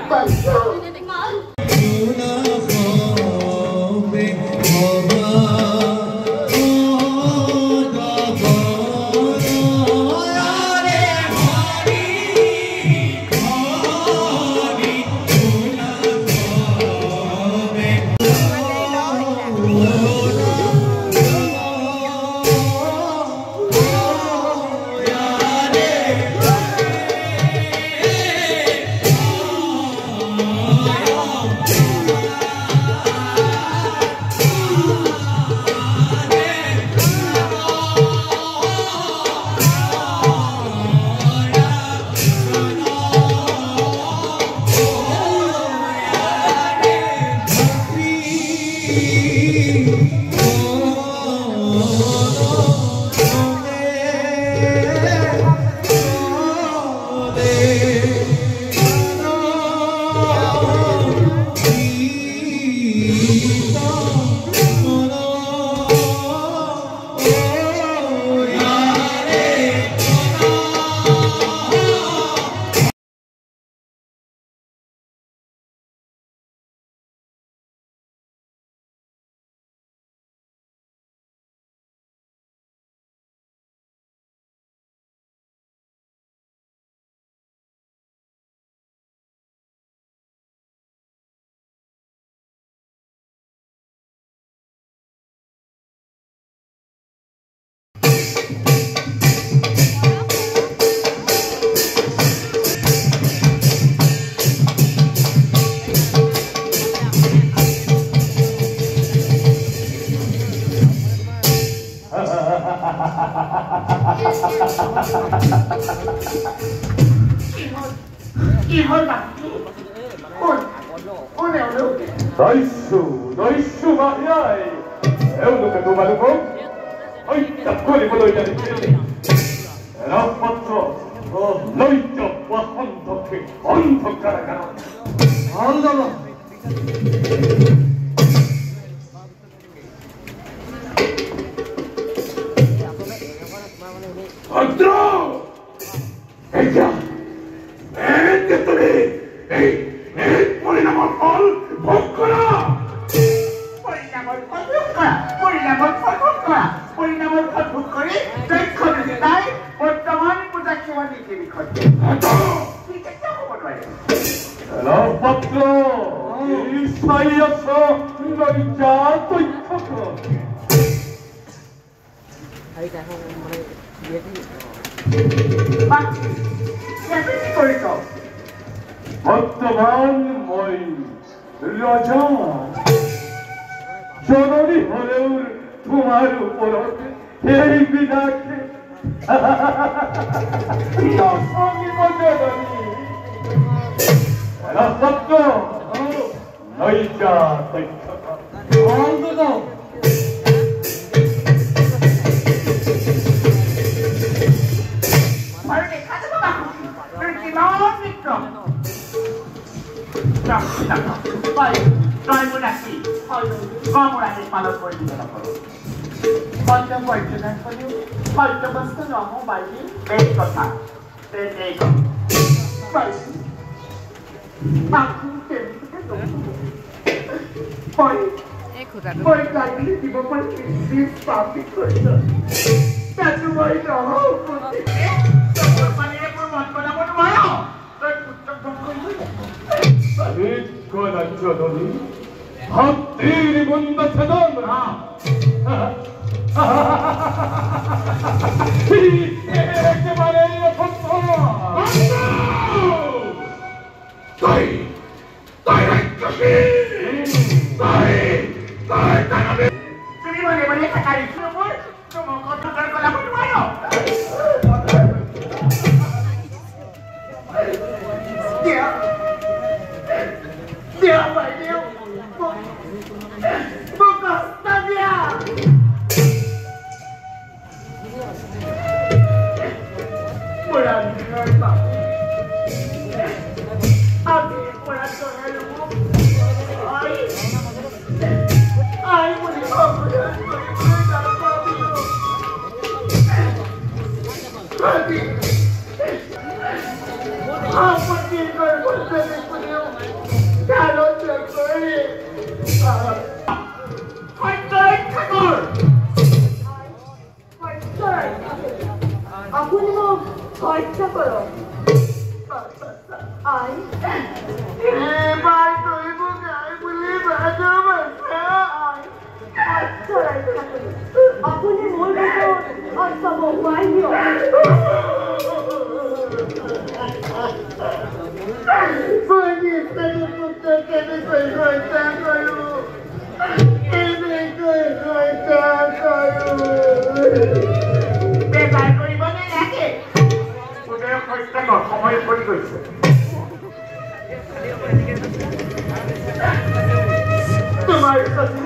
But Noisu mahyai. Euno que tu maluco. Oi, takuri bodoy na dikiri. Rapatro. Noito wa honto karakara. Andama. Andro! Ella! পরিণামফল ভোগ করা পরিণামফল ভোগ করে দক্ষিণে তাই বর্তমান পূজা সেবা নিতে বিক্ষতে পত্র ইসাইয়াস লজ্জা তথ্য বর্তমান মই রাজা জননী হলেও তোমার উপর এই বিনাকে সত্য নৈজা পালন করে দিতে পারো পঞ্চম পর্যটন হল পঞ্চবস্তু রম বাইরে এই কথা হাতির বন্ধ ছেদন একেবারে তুমি মনে মনে থাকার তোমার কথা গলা বলবা요 Dia vai Deus. Vou gostar dia. Morar de noite. Abi morar de noite. Ai, mulher, Abi. Ah, porque você me puniu. Caro Chakuri! আপনি খরচা করো এবার তুইব গাই বলি বাজা বাজা আপনি মোর সব YO Pani tego putakany końca koju. Kiedy końca koju. Bebar কৰিব নালাগে। ওদেৰ কষ্ট সময় পৰি গৈছে। তোমাৰ সাথে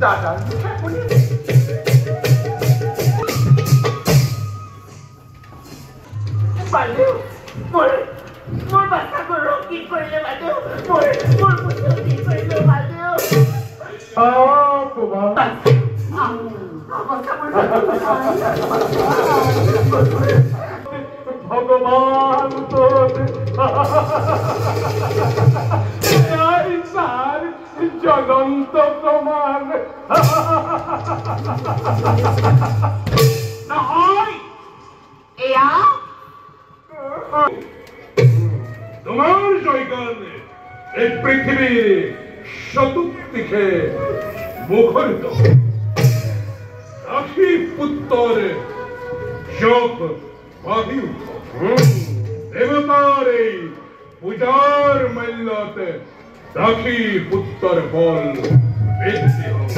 দাদা বাইদেউ মোৰ বাচ্চা গৰু কি কৰিলে বাইদেউ মোৰ পুত্ৰ কি কৰিলে বাইদেউ ভগবান জ্বলন্ত প্রমাণ নহয় এয়া তোমার জয়গানে এই পৃথিবীর চতুর্দিকে মুখরিত রাশি পুত্তর যোগ বায়ু দেবতার এই পূজার মূল্যতে রাখি পুত্তর বল বৃদ্ধি হোক।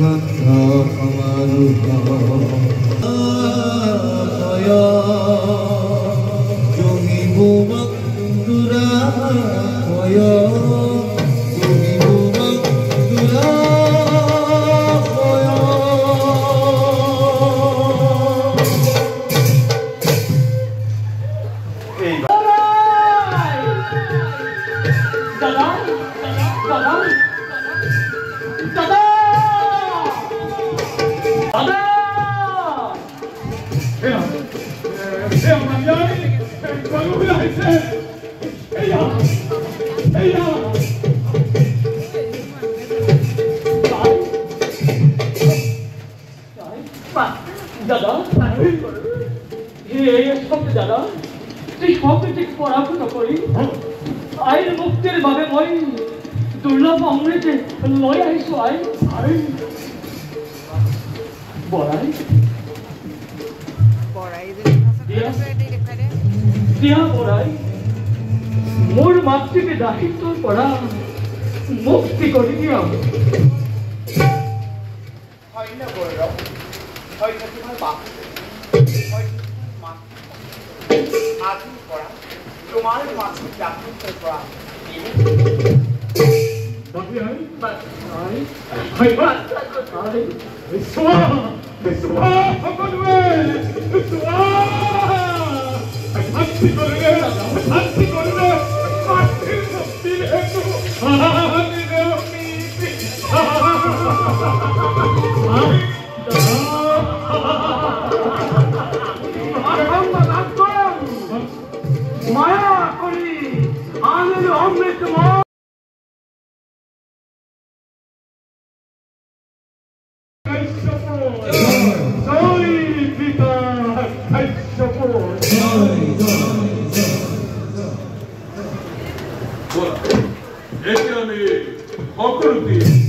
শ্রদ্ধা আমার জমিব বন্ধুরা দাদা এই সব দাদা তুই সব থেকে পড়াশোনা করি আইন মুক্তির ভাবে মই দুর্লভ অমৃতে লই আইছো আই বড়াই দিয়া বড়াই মোর মাতৃকে দায়িত্ব পড়া মুক্তি করে দিয়া হয় না গৌরব হয়তো তোমার বাপ আজ পড়া তোমার মাতৃ জাগ্রত করা মায়া করি আনন্দ অমৃত একে আমি অকরুতি